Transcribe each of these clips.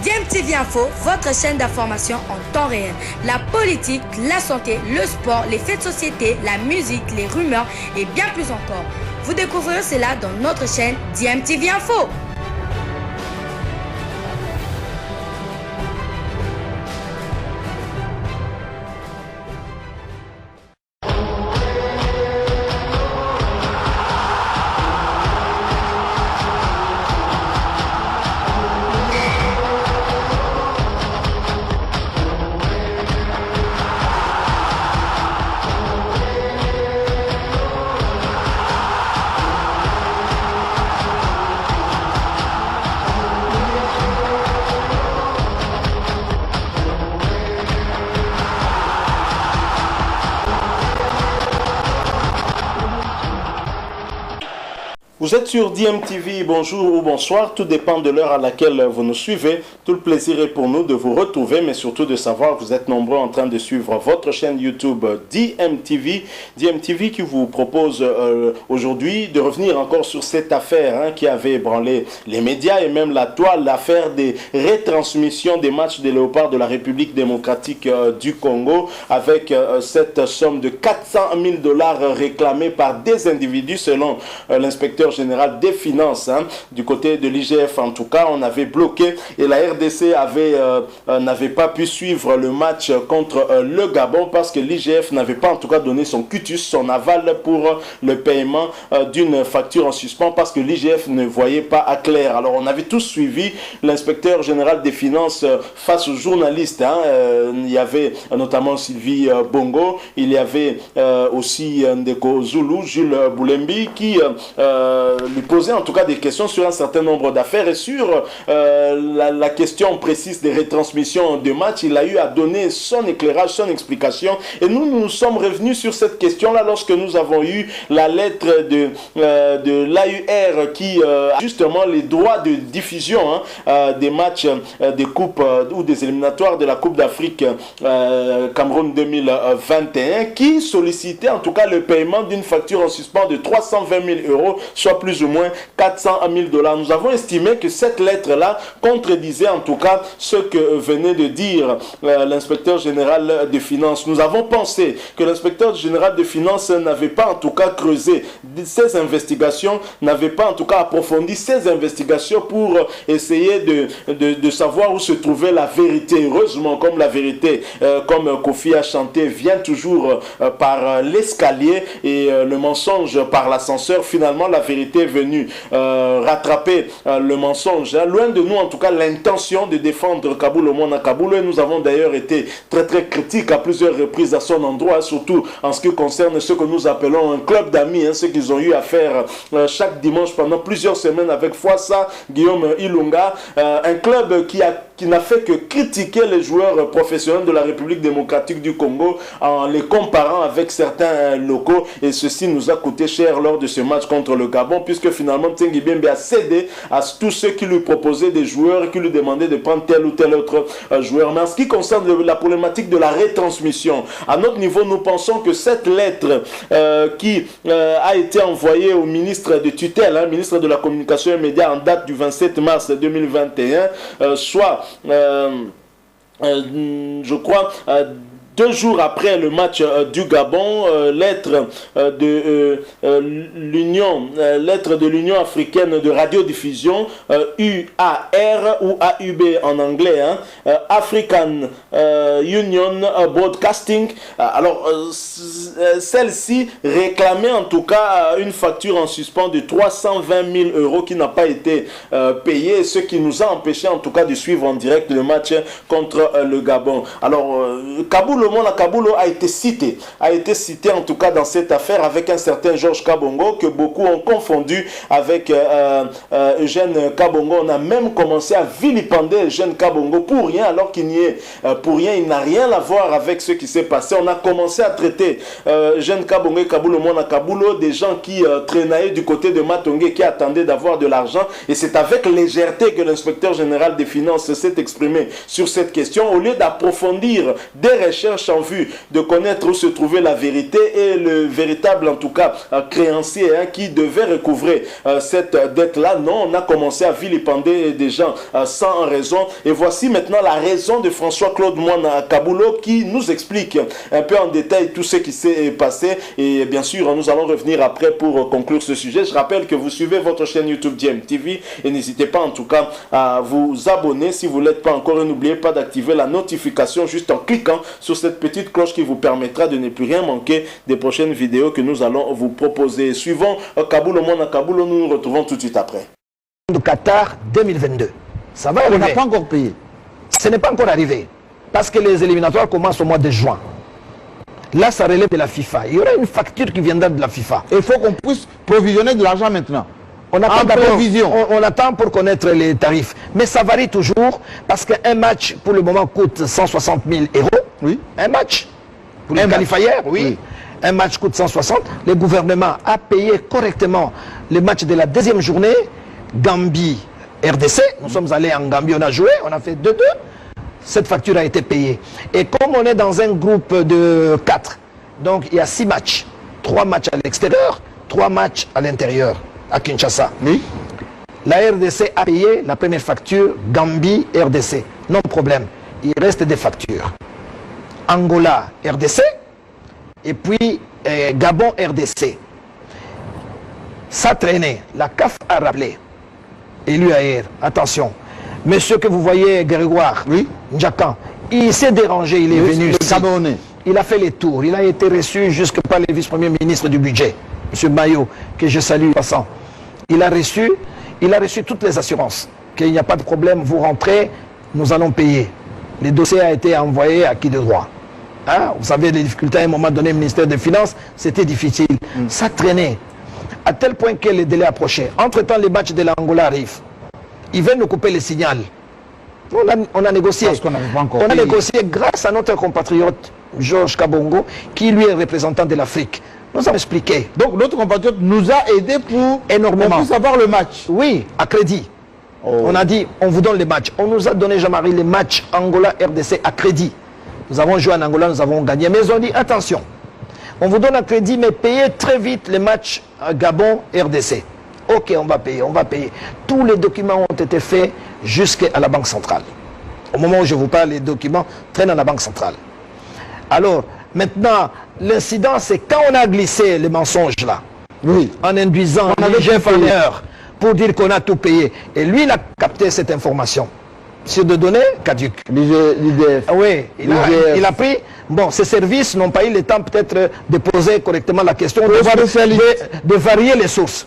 DMTV Info, votre chaîne d'information en temps réel. La politique, la santé, le sport, les faits de société, la musique, les rumeurs et bien plus encore. Vous découvrirez cela dans notre chaîne DMTV Info. Vous êtes sur DMTV, bonjour ou bonsoir, tout dépend de l'heure à laquelle vous nous suivez. Tout le plaisir est pour nous de vous retrouver, mais surtout de savoir que vous êtes nombreux en train de suivre votre chaîne YouTube DMTV. DMTV qui vous propose aujourd'hui de revenir encore sur cette affaire qui avait ébranlé les médias et même la toile, l'affaire des retransmissions des matchs des Léopards de la République démocratique du Congo, avec cette somme de 400 000 $ réclamée par des individus selon l'inspecteur général des finances du côté de l'IGF. En tout cas, on avait bloqué et la RDC n'avait pas pu suivre le match contre le Gabon parce que l'IGF n'avait pas en tout cas donné son cutus, son aval pour le paiement d'une facture en suspens parce que l'IGF ne voyait pas à clair. Alors on avait tous suivi l'inspecteur général des finances face aux journalistes. Il y avait notamment Sylvie Bongo, il y avait aussi Ndeko Zulu, Jules Boulembi qui lui poser en tout cas des questions sur un certain nombre d'affaires et sur la question précise des retransmissions de matchs. Il a eu à donner son éclairage, son explication et nous sommes revenus sur cette question-là lorsque nous avons eu la lettre de l'AUR qui justement les droits de diffusion des matchs des coupes ou des éliminatoires de la Coupe d'Afrique Cameroun 2021 qui sollicitait en tout cas le paiement d'une facture en suspens de 320 000 €, soit plus ou moins 400 000 $. Nous avons estimé que cette lettre-là contredisait en tout cas ce que venait de dire l'inspecteur général des finances. Nous avons pensé que l'inspecteur général des finances n'avait pas en tout cas creusé ses investigations, n'avait pas en tout cas approfondi ses investigations pour essayer de savoir où se trouvait la vérité. Heureusement, comme la vérité, comme Kofi a chanté, vient toujours par l'escalier et le mensonge par l'ascenseur, finalement la vérité est venue rattraper le mensonge. Loin de nous en tout cas l'intention de défendre Kaboul Omona Kaboul, et nous avons d'ailleurs été très critiques à plusieurs reprises à son endroit, surtout en ce qui concerne ce que nous appelons un club d'amis, ce qu'ils ont eu à faire chaque dimanche pendant plusieurs semaines avec Fouassa, Guillaume Ilunga, un club qui n'a fait que critiquer les joueurs professionnels de la République démocratique du Congo en les comparant avec certains locaux, et ceci nous a coûté cher lors de ce match contre le Gabon, puisque finalement Tengi Bembe a cédé à tous ceux qui lui proposaient des joueurs, qui lui demandaient de prendre tel ou tel autre joueur. Mais en ce qui concerne la problématique de la retransmission, à notre niveau, nous pensons que cette lettre qui a été envoyée au ministre de tutelle, ministre de la Communication et Médias, en date du 27 mars 2021, soit, je crois, 2 jours après le match du Gabon, lettre de l'Union africaine de radiodiffusion, UAR ou AUB en anglais, African Union Broadcasting. Alors, celle-ci réclamait en tout cas une facture en suspens de 320 000 € qui n'a pas été payée, ce qui nous a empêché en tout cas de suivre en direct le match contre le Gabon. Alors, Kaboul Omona Kaboul a été cité en tout cas dans cette affaire avec un certain Georges Kabongo que beaucoup ont confondu avec Eugène Kabongo. On a même commencé à vilipender Eugène Kabongo pour rien, alors qu'il n'y est pour rien, il n'a rien à voir avec ce qui s'est passé. On a commencé à traiter Eugène Kabongo et Kaboul Omona Kaboul, des gens qui traînaient du côté de Matongé, qui attendaient d'avoir de l'argent, et c'est avec légèreté que l'inspecteur général des finances s'est exprimé sur cette question, au lieu d'approfondir des recherches recherche en vue de connaître où se trouvait la vérité et le véritable, en tout cas, créancier qui devait recouvrer cette dette-là. Non, on a commencé à vilipender des gens sans raison. Et voici maintenant la raison de François-Claude Moine Kabulo qui nous explique un peu en détail tout ce qui s'est passé. Et bien sûr, nous allons revenir après pour conclure ce sujet. Je rappelle que vous suivez votre chaîne YouTube DMTV et n'hésitez pas en tout cas à vous abonner si vous ne l'êtes pas encore. Et n'oubliez pas d'activer la notification juste en cliquant sur cette petite cloche qui vous permettra de ne plus rien manquer des prochaines vidéos que nous allons vous proposer. Suivons Kabulo Moine Kabulo, nous nous retrouvons tout de suite après. De Qatar 2022. Ça va arriver. On n'a pas encore payé. Ce n'est pas encore arrivé. Parce que les éliminatoires commencent au mois de juin. Là, ça relève de la FIFA. Il y aura une facture qui viendra de la FIFA. Il faut qu'on puisse provisionner de l'argent maintenant. On attend pour connaître les tarifs. Mais ça varie toujours parce qu'un match, pour le moment, coûte 160 000 €. Oui. Un match. Pour les qualifiés, oui. Un match coûte 160. Le gouvernement a payé correctement les matchs de la deuxième journée. Gambie, RDC. Nous sommes allés en Gambie, on a joué, on a fait 2-2. Cette facture a été payée. Et comme on est dans un groupe de 4, donc il y a 6 matchs. 3 matchs à l'extérieur, 3 matchs à l'intérieur, à Kinshasa. Oui. La RDC a payé la première facture, Gambie, RDC. Non problème. Il reste des factures. Angola, RDC. Et puis Gabon, RDC. Ça traînait. La CAF a rappelé. Élu Ayer, attention. Monsieur que vous voyez, Grégoire, oui. Ndjakan, il s'est dérangé, il est venu ici. Il a fait les tours, il a été reçu jusque par le vice-premier ministre du budget, M. Mayo, que je salue passant. Il a reçu toutes les assurances, qu'il n'y a pas de problème, vous rentrez, nous allons payer. Le dossier a été envoyé à qui de droit. Hein? Vous savez, les difficultés à un moment donné, le ministère des Finances, c'était difficile. Ça traînait, à tel point que les délais approchaient. Entre-temps, les matchs de l'Angola arrivent. Ils veulent nous couper le signal. On a négocié. On a négocié grâce à notre compatriote Georges Kabongo, qui lui est représentant de l'Afrique. Nous avons expliqué. Donc notre compatriote nous a aidé pour énormément. Pour savoir le match. Oui, à crédit. On a dit, on vous donne les matchs. On nous a donné, Jean-Marie, les matchs Angola-RDC à crédit. Nous avons joué en Angola, nous avons gagné. Mais ils ont dit, attention, on vous donne à crédit, mais payez très vite les matchs Gabon-RDC. Ok, on va payer, on va payer. Tous les documents ont été faits jusqu'à la Banque centrale. Au moment où je vous parle, les documents traînent à la Banque centrale. Alors, maintenant, l'incident, c'est quand on a glissé les mensonges là, oui, en induisant Jeff Farner pour dire qu'on a tout payé. Et lui, il a capté cette information. Sur des données caduques. Oui, il a pris. Bon, ces services n'ont pas eu le temps peut-être de poser correctement la question, de varier les sources,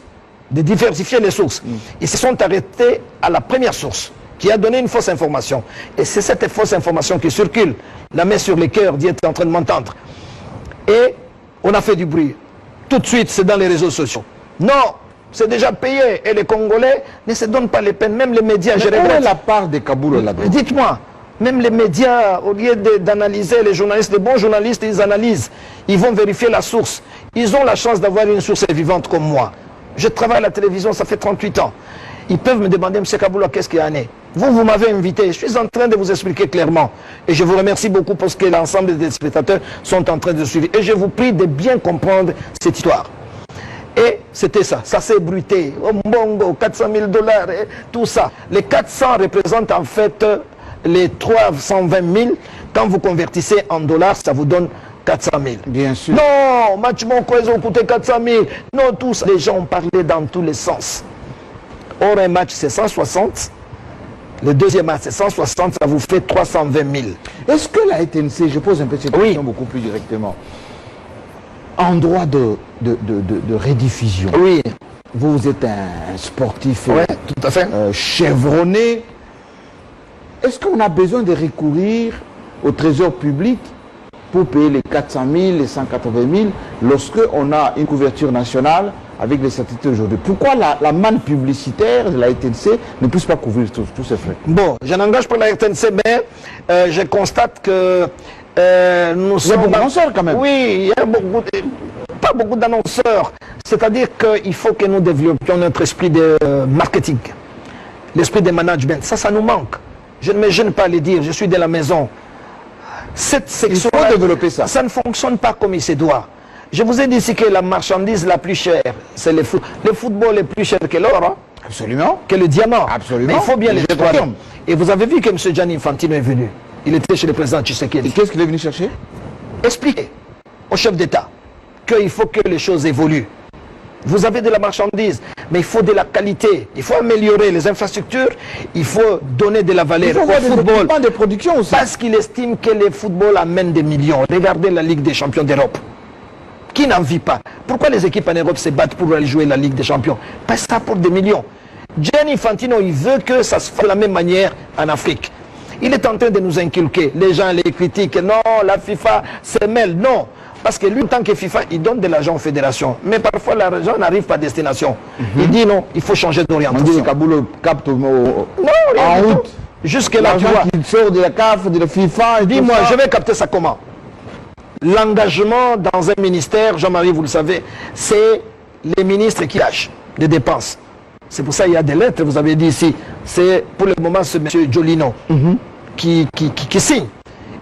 de diversifier les sources. Ils se sont arrêtés à la première source, qui a donné une fausse information. Et c'est cette fausse information qui circule, la main sur le cœur, dit est en train de m'entendre. Et on a fait du bruit. Tout de suite, c'est dans les réseaux sociaux. Non, c'est déjà payé. Et les Congolais ne se donnent pas les peines. Même les médias, je regrette. Quelle est la part des Kabulo là-dedans? Dites-moi, même les médias, au lieu d'analyser les journalistes, les bons journalistes, ils analysent. Ils vont vérifier la source. Ils ont la chance d'avoir une source vivante comme moi. Je travaille à la télévision, ça fait 38 ans. Ils peuvent me demander, M. Kabulo, qu'est-ce qu'il y a né? Vous m'avez invité, je suis en train de vous expliquer clairement. Et je vous remercie beaucoup parce que l'ensemble des spectateurs sont en train de suivre. Et je vous prie de bien comprendre cette histoire. Et c'était ça, ça s'est bruité. Oh, Mbongo, 400 000 $, et tout ça. Les 400 représentent en fait les 320 000. Quand vous convertissez en dollars, ça vous donne 400 000. Bien sûr. Non, match Monko, ils ont coûté 400 000. Non, tout ça. Les gens ont parlé dans tous les sens. Or, un match, c'est 160. Le deuxième match, c'est 160. Ça vous fait 320 000. Est-ce que la TNC, je pose un peu cette question beaucoup plus directement, en droit de rediffusion, oui, vous êtes un sportif tout à fait. Chevronné. Est-ce qu'on a besoin de recourir au trésor public pour payer les 400 000, les 180 000, lorsqu'on a une couverture nationale avec les certitudes aujourd'hui? Pourquoi la manne publicitaire de la RTNC ne puisse pas couvrir tous ces frais? Bon, je n'engage pas la RTNC, mais je constate que nous sommes... Il y a beaucoup d'annonceurs quand même. Oui, il y a pas beaucoup d'annonceurs. C'est-à-dire qu'il faut que nous développions notre esprit de marketing, l'esprit de management. Ça nous manque. Je ne me gêne pas à le dire, je suis de la maison. Cette section pas, développer ça. Ça ne fonctionne pas comme il se doit. Je vous ai dit ici que la marchandise la plus chère, c'est le foot. Le football est plus cher que l'or, hein, Absolument. que le diamant. Absolument. Mais il faut bien les Je voir. confirme. Et vous avez vu que M. Gianni Infantino est venu. Il était chez le président Tshisekedi. Et qu'est-ce qu'il est venu chercher? Expliquez au chef d'État qu'il faut que les choses évoluent. Vous avez de la marchandise, mais il faut de la qualité. Il faut améliorer les infrastructures. Il faut donner de la valeur Il faut au avoir des football. équipements de production aussi. Parce qu'il estime que le football amène des millions. Regardez la Ligue des champions d'Europe. Qui n'en vit pas? Pourquoi les équipes en Europe se battent pour aller jouer la Ligue des champions? Parce que ça apporte des millions. Gianni Infantino, il veut que ça se fasse de la même manière en Afrique. Il est en train de nous inculquer. Les gens les critiquent. Non, la FIFA se mêle. Non. Parce que lui, en tant que FIFA, il donne de l'argent aux fédérations. Mais parfois, l'argent n'arrive pas à destination. Il dit non, il faut changer On dit d'orientation. que Kaboul capte Non, rien en du tout. route. Jusque-là, tu vois. L'argent qui sort de la CAF, de la FIFA. et Dis-moi, tout ça. je vais capter ça comment? L'engagement dans un ministère, Jean-Marie, vous le savez, c'est les ministres qui lâchent des dépenses. C'est pour ça qu'il y a des lettres, vous avez dit ici. C'est pour le moment ce monsieur Jolino qui signe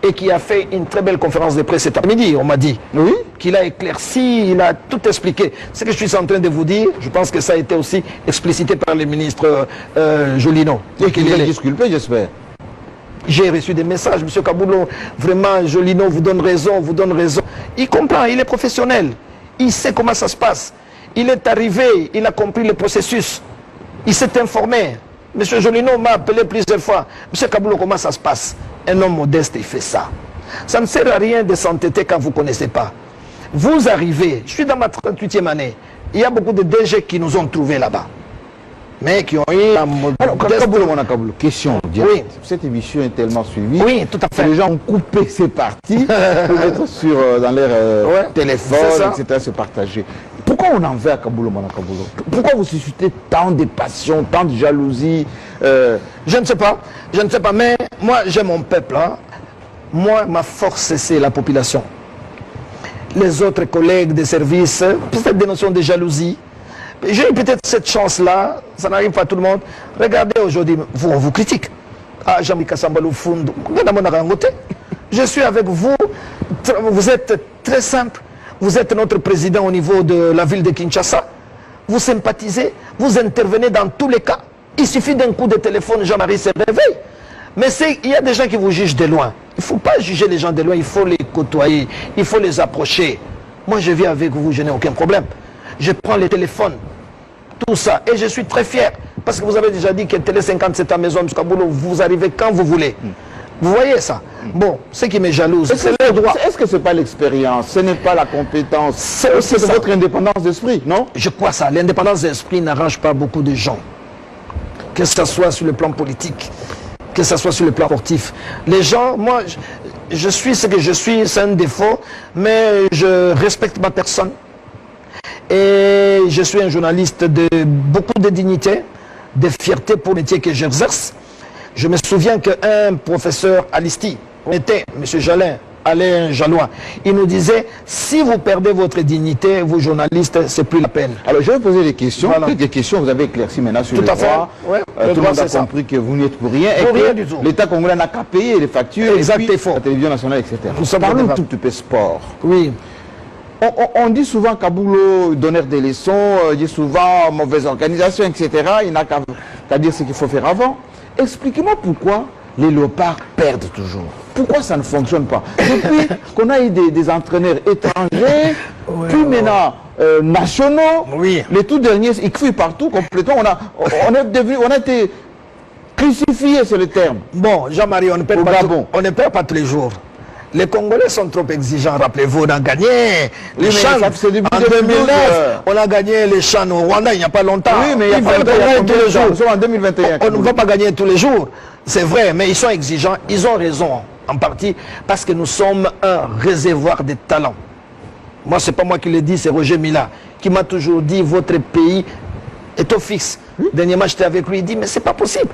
et qui a fait une très belle conférence de presse cet après-midi, on m'a dit. Oui. Qu'il a éclairci, il a tout expliqué. Ce que je suis en train de vous dire, je pense que ça a été aussi explicité par le ministre Jolino. Et qu'il est disculpé, j'espère. J'ai reçu des messages, M. Kaboulou, vraiment, Jolino vous donne raison, vous donne raison. Il comprend, il est professionnel. Il sait comment ça se passe. Il est arrivé, il a compris le processus. Il s'est informé. M. Jolino m'a appelé plusieurs fois. M. Kaboulou, comment ça se passe? Un homme modeste, il fait ça. Ça ne sert à rien de s'entêter quand vous ne connaissez pas. Vous arrivez, je suis dans ma 38e année. Il y a beaucoup de DG qui nous ont trouvés là-bas. Mais qui ont eu la Alors, Kaboul, mon Kaboul, question. Oui. Cette émission est tellement suivie. Oui, tout à fait. Les gens ont coupé ces parties pour mettre sur, dans leur Ouais, téléphone, c'est ça. etc., se partager. Pourquoi on en veut à Kaboul, mon Kaboul? Pourquoi vous suscitez tant de passion, tant de jalousie? Je ne sais pas, mais moi j'ai mon peuple. Hein. Moi, ma force, c'est la population. Les autres collègues des services, peut-être des notions de jalousie. J'ai eu peut-être cette chance-là, ça n'arrive pas à tout le monde. Regardez aujourd'hui, on vous critique. Ah, Jean-Michel Kassambalou Foundou, je suis avec vous, vous êtes très simple. Vous êtes notre président au niveau de la ville de Kinshasa. Vous sympathisez, vous intervenez dans tous les cas. Il suffit d'un coup de téléphone, Jean-Marie se réveille. Mais il y a des gens qui vous jugent de loin. Il ne faut pas juger les gens de loin, il faut les côtoyer, il faut les approcher. Moi, je viens avec vous, je n'ai aucun problème. Je prends les téléphones, tout ça. Et je suis très fier. Parce que vous avez déjà dit que Télé 57 à Maison, M. Kaboulou, vous arrivez quand vous voulez. Vous voyez ça? Bon, ce qui m'est jalouse, c'est le droit. Est-ce que ce n'est pas l'expérience, ce n'est pas la compétence, C'est aussi ça. votre indépendance d'esprit, non? Je crois ça. L'indépendance d'esprit n'arrange pas beaucoup de gens. Que ce soit sur le plan politique, que ce soit sur le plan sportif. Les gens, moi, je suis ce que je suis, c'est un défaut, mais je respecte ma personne. Et je suis un journaliste de beaucoup de dignité, de fierté pour le métier que j'exerce. Je me souviens qu'un professeur à l'ISTI, était M. Jalin, Alain Jaloin, il nous disait, si vous perdez votre dignité, vous journalistes, c'est plus la peine. Alors, je vais poser des questions. Voilà. Quelques questions, vous avez éclairci maintenant sur Tout le à fait. droit. Ouais, le Tout le droit, monde a c'est ça. compris que vous n'êtes pour rien. Pour et que rien du tout. l'État congolais n'a qu'à payer les factures. Exact, et puis et faux. la télévision nationale, etc. Nous sommes Parlons un redevables. tout petit peu sport. Oui. On dit souvent Kaboulou, donneur des leçons, dit souvent mauvaise organisation, etc. Il n'a qu'à dire ce qu'il faut faire avant. Expliquez-moi pourquoi les léopards perdent toujours. Pourquoi ça ne fonctionne pas? Depuis qu'on a eu des entraîneurs étrangers, puis maintenant nationaux, Oui. les tout derniers, ils fuient partout complètement. On a été crucifiés, c'est le terme. Bon, Jean-Marie, on ne perd Au pas Gabon. on ne perd pas tous les jours. Les Congolais sont trop exigeants, rappelez-vous, on a gagné les mais CHAN. ça, c'est depuis En 2012, 2009, on a gagné les CHAN au Rwanda il n'y a pas longtemps. Oui, mais il y a Ils pas veulent longtemps, il y a gagner combien tous de les jours? jours. Nous sommes en 2021. On ne va pas gagner tous les jours, c'est vrai, mais ils sont exigeants, ils ont raison en partie, parce que nous sommes un réservoir de talents. Moi, ce n'est pas moi qui le dis, c'est Roger Mila, qui m'a toujours dit, votre pays est au fixe. Dernièrement, j'étais avec lui, il dit, mais c'est pas possible.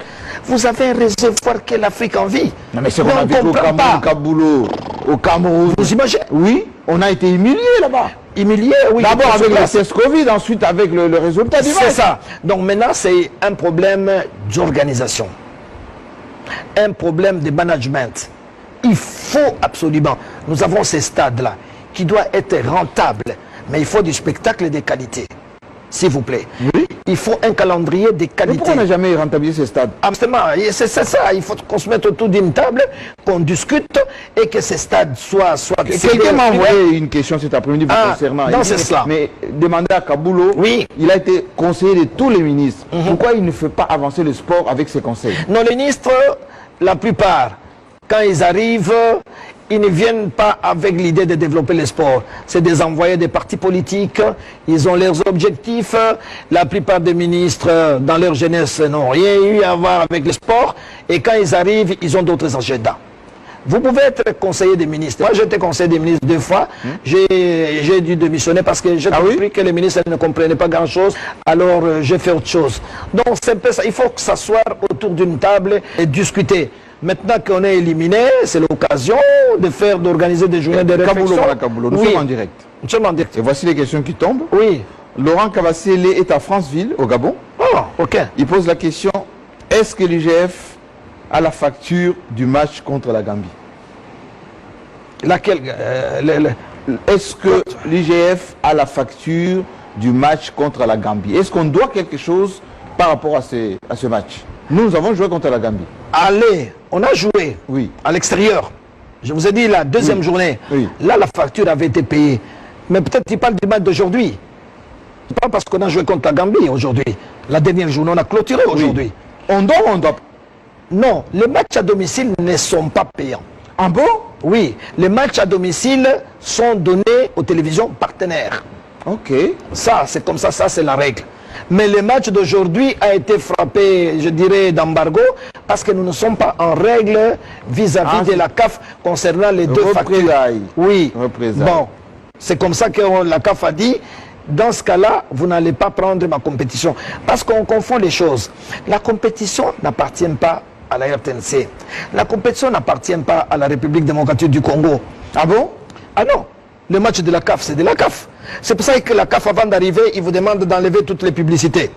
Vous avez un réservoir que l'Afrique en vit. Non, mais c'est Mais qu'on a on vécu au comprend Cameroun, pas. Kaboulou, au Cameroun. Vous imaginez? Oui, on a été humiliés là-bas. Humilié, oui. D'abord avec la la cesse Covid, ensuite avec le résultat du match. C'est ça. Donc maintenant, c'est un problème d'organisation. Un problème de management. Il faut faut absolument, nous avons ces stades-là qui doivent être rentables, mais il faut du spectacle de qualité. S'il vous plaît. Oui. Il faut un calendrier de qualité. Mais pourquoi on n'a jamais rentabilisé ces stades? Absolument, c'est ça. Il faut qu'on se mette autour d'une table, qu'on discute et que ces stades soient... Quelqu'un m'a envoyé une question cet après-midi concernant... Non, c'est cela. Mais demandez à Kabulo, oui. Il a été conseiller de tous les ministres. Pourquoi il ne fait pas avancer le sport avec ses conseils? Non, les ministres, la plupart, quand ils arrivent, ils ne viennent pas avec l'idée de développer le sport. C'est des envoyés des partis politiques, ils ont leurs objectifs. La plupart des ministres, dans leur jeunesse, n'ont rien eu à voir avec le sport. Et quand ils arrivent, ils ont d'autres agendas. Vous pouvez être conseiller des ministres. Moi, j'étais conseiller des ministres 2 fois. J'ai dû démissionner parce que j'ai compris que les ministres ne comprenaient pas grand-chose. Alors, j'ai fait autre chose. Donc, c'est un peu ça. Il faut s'asseoir autour d'une table et discuter. Maintenant qu'on est éliminé, c'est l'occasion d'organiser des journées de réflexion. Kabulo, nous sommes en direct. Nous sommes en direct. Et voici les questions qui tombent. Oui. Laurent Cavassele est à Franceville, au Gabon. Oh, ok. Il pose la question, est-ce que l'IGF a la facture du match contre la Gambie? Laquelle Est-ce que l'IGF a la facture du match contre la Gambie? Est-ce qu'on doit quelque chose par rapport à ce match? Nous avons joué contre la Gambie. Allez, on a joué à l'extérieur. Je vous ai dit la deuxième journée. Là, la facture avait été payée. Mais peut-être qu'il parle du match d'aujourd'hui. Pas parce qu'on a joué contre la Gambie aujourd'hui. La dernière journée, on a clôturé aujourd'hui. On doit ou on doit? Non, les matchs à domicile ne sont pas payants. Ah bon? Oui, les matchs à domicile sont donnés aux télévisions partenaires. Ok. Ça, c'est comme ça, c'est la règle. Mais le match d'aujourd'hui a été frappé, je dirais, d'embargo parce que nous ne sommes pas en règle vis-à-vis de la CAF concernant les deux factures. Oui. Bon, c'est comme ça que la CAF a dit, dans ce cas-là, vous n'allez pas prendre ma compétition. Parce qu'on confond les choses. La compétition n'appartient pas à la RTNC. La compétition n'appartient pas à la République démocratique du Congo. Ah bon? Ah non. Le match de la CAF, c'est de la CAF. C'est pour ça que la CAF, avant d'arriver, il vous demande d'enlever toutes les publicités.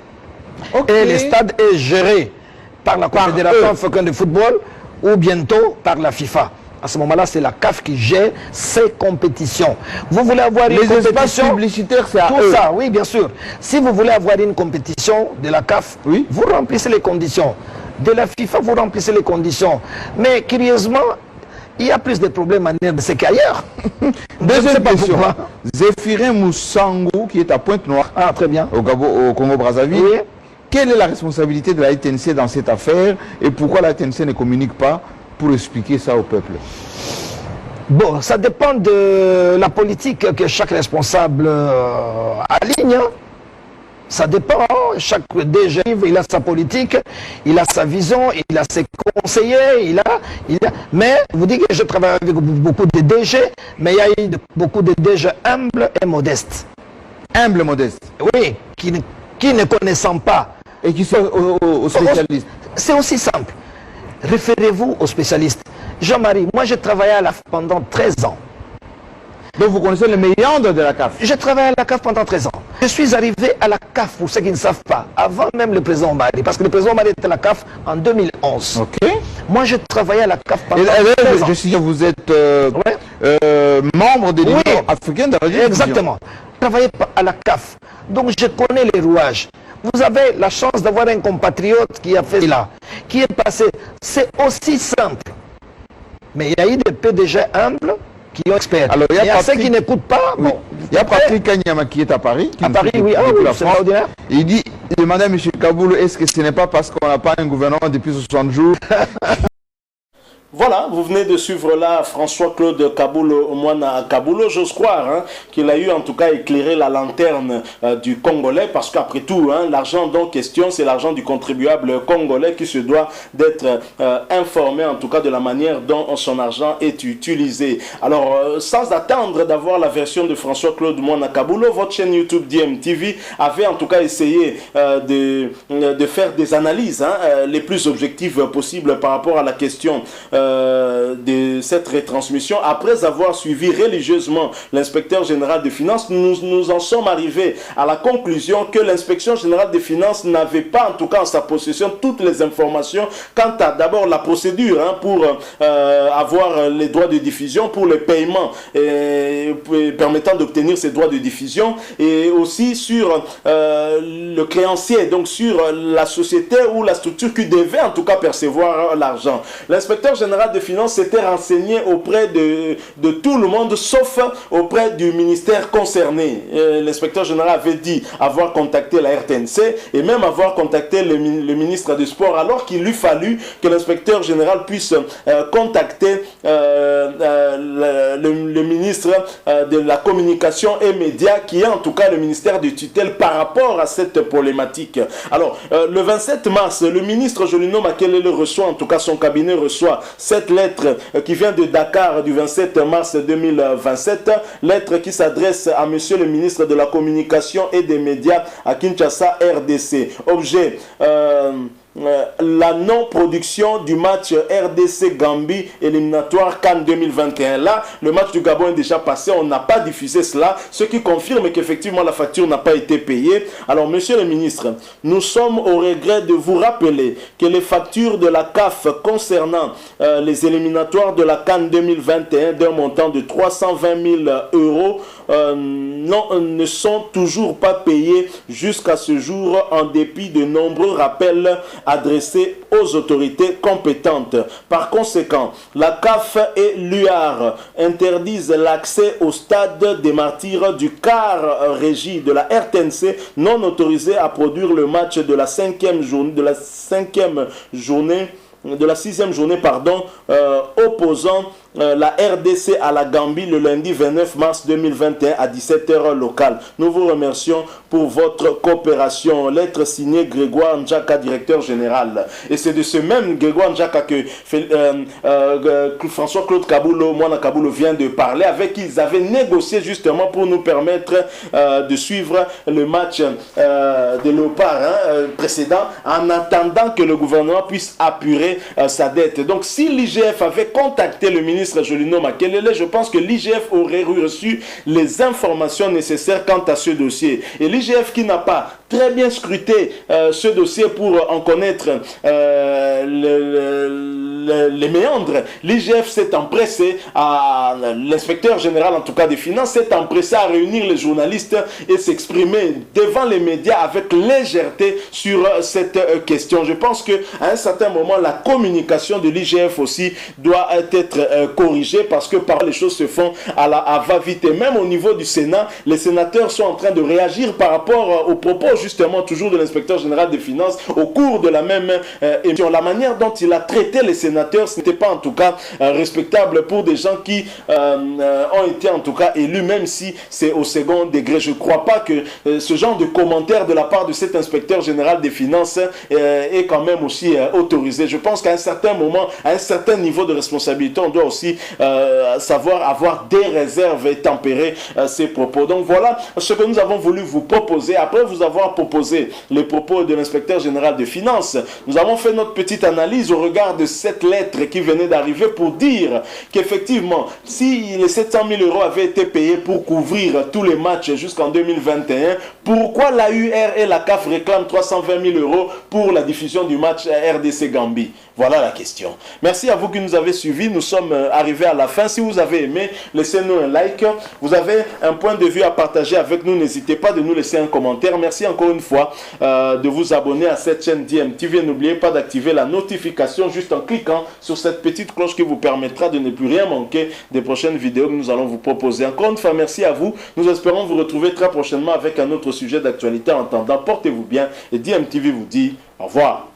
Et le stade est géré par la Confédération africaine de football ou bientôt par la FIFA. À ce moment-là, c'est la CAF qui gère ces compétitions. Vous voulez avoir une compétition publicitaire, c'est à tout ça, oui, bien sûr. Si vous voulez avoir une compétition de la CAF, vous remplissez les conditions. De la FIFA, vous remplissez les conditions. Mais curieusement, il y a plus de problèmes à RDC qu'ailleurs. Deuxième question. Zéphirin Moussangou, qui est à Pointe-Noire, très bien. Au Congo-Brazzaville. Oui. Quelle est la responsabilité de la RTNC dans cette affaire et pourquoi la RTNC ne communique pas pour expliquer ça au peuple? Bon, ça dépend de la politique que chaque responsable aligne. Ça dépend, chaque DG, il a sa politique, il a sa vision, il a ses conseillers, mais vous dites que je travaille avec beaucoup de DG, mais il y a eu beaucoup de DG humbles et modestes. Humbles et modestes? Oui, qui ne connaissant pas. Et qui sont aux spécialistes? C'est aussi simple. Référez-vous aux spécialistes. Jean-Marie, moi j'ai travaillé à la FAF pendant 13 ans. Donc vous connaissez les méandres de la CAF? J'ai travaillé à la CAF pendant 13 ans. Je suis arrivé à la CAF, pour ceux qui ne savent pas, avant même le président Omari, parce que le président Omari était à la CAF en 2011. Ok. Moi, j'ai travaillé à la CAF pendant 13 ans. Je sais que vous êtes membre de l'Union africaine de la radiodiffusion. Exactement. J'ai travaillé à la CAF. Donc, je connais les rouages. Vous avez la chance d'avoir un compatriote qui a fait cela, qui est passé. C'est aussi simple. Mais il y a eu des PDG humbles qui ont expert. Alors, il y a ceux qui n'écoutent pas. Oui. Il y a Patrick Kanyama qui est à Paris. À Paris, oui. Ah oui, c'est ordinaire. Il dit, demandez à M. Kaboul, est-ce que ce n'est pas parce qu'on n'a pas un gouvernement depuis 60 jours? Voilà, vous venez de suivre là François-Claude Kabulo, Mwana Kabulo. J'ose croire qu'il a eu en tout cas éclairé la lanterne du Congolais, parce qu'après tout, l'argent dont question, c'est l'argent du contribuable congolais qui se doit d'être informé en tout cas de la manière dont son argent est utilisé. Alors, sans attendre d'avoir la version de François-Claude Mwana Kabulo, votre chaîne YouTube DMTV avait en tout cas essayé de faire des analyses les plus objectives possibles par rapport à la question de cette retransmission, après avoir suivi religieusement l'inspecteur général des finances, nous en sommes arrivés à la conclusion que l'inspection générale des finances n'avait pas, en tout cas en sa possession, toutes les informations quant à d'abord la procédure pour avoir les droits de diffusion, pour les paiements permettant d'obtenir ces droits de diffusion, et aussi sur le créancier, donc sur la société ou la structure qui devait en tout cas percevoir l'argent. L'inspecteur général des finances s'était renseigné auprès de tout le monde, sauf auprès du ministère concerné. L'inspecteur général avait dit avoir contacté la RTNC et même avoir contacté le ministre des Sports, alors qu'il lui fallut que l'inspecteur général puisse contacter le ministre de la communication et médias, qui est en tout cas le ministère de tutelle par rapport à cette problématique. Alors, le 27 mars, le ministre Jolino Makelele reçoit, en tout cas son cabinet reçoit cette lettre qui vient de Dakar du 27 mars 2027, lettre qui s'adresse à monsieur le ministre de la communication et des médias à Kinshasa, RDC. Objet, la non-production du match RDC-Gambie éliminatoire CAN 2021. Là, le match du Gabon est déjà passé, on n'a pas diffusé cela, ce qui confirme qu'effectivement la facture n'a pas été payée. Alors, monsieur le ministre, nous sommes au regret de vous rappeler que les factures de la CAF concernant les éliminatoires de la CAN 2021 d'un montant de 320 000 euros ne sont toujours pas payées jusqu'à ce jour, en dépit de nombreux rappels adressés aux autorités compétentes. Par conséquent, la CAF et l'UAR interdisent l'accès au stade des martyrs du quart régie de la RTNC non autorisé à produire le match de la sixième journée, opposant la RDC à la Gambie le lundi 29 mars 2021 à 17h locale. Nous vous remercions pour votre coopération. Lettre signée Grégoire Ndjaka, directeur général. Et c'est de ce même Grégoire Ndjaka que François-Claude Kaboulou, Moana Kaboulou vient de parler, avec qui ils avaient négocié justement pour nous permettre de suivre le match de Léopard précédent, en attendant que le gouvernement puisse apurer sa dette. Donc si l'IGF avait contacté le ministre Jolino Makelele, je pense que l'IGF aurait reçu les informations nécessaires quant à ce dossier. Et l'IGF, qui n'a pas très bien scruté ce dossier pour en connaître les méandres, l'IGF s'est empressé, l'inspecteur général en tout cas des finances s'est empressé à réunir les journalistes et s'exprimer devant les médias avec légèreté sur cette question. Je pense qu'à un certain moment, la communication de l'IGF aussi doit être corrigée, parce que par les choses se font à va-vite. Et même au niveau du Sénat, les sénateurs sont en train de réagir par rapport aux propos justement toujours de l'inspecteur général des finances au cours de la même émission. La manière dont il a traité les sénateurs, ce n'était pas en tout cas respectable pour des gens qui ont été en tout cas élus, même si c'est au second degré. Je ne crois pas que ce genre de commentaire de la part de cet inspecteur général des finances est quand même aussi autorisé. Je pense qu'à un certain moment, à un certain niveau de responsabilité, on doit aussi savoir avoir des réserves et tempérer ses propos. Donc voilà ce que nous avons voulu vous proposer. Après vous avoir proposé les propos de l'inspecteur général des finances, nous avons fait notre petite analyse au regard de cette lettre qui venait d'arriver pour dire qu'effectivement, si les 700 000 euros avaient été payés pour couvrir tous les matchs jusqu'en 2021, pourquoi la UR et la CAF réclament 320 000 euros pour la diffusion du match RDC Gambie? Voilà la question. Merci à vous qui nous avez suivis. Nous sommes arrivés à la fin. Si vous avez aimé, laissez-nous un like. Vous avez un point de vue à partager avec nous, n'hésitez pas de nous laisser un commentaire. Merci encore une fois de vous abonner à cette chaîne DMTV. N'oubliez pas d'activer la notification juste en cliquant sur cette petite cloche qui vous permettra de ne plus rien manquer des prochaines vidéos que nous allons vous proposer. Encore une fois, merci à vous. Nous espérons vous retrouver très prochainement avec un autre sujet d'actualité. En attendant, portez-vous bien et DMTV vous dit au revoir.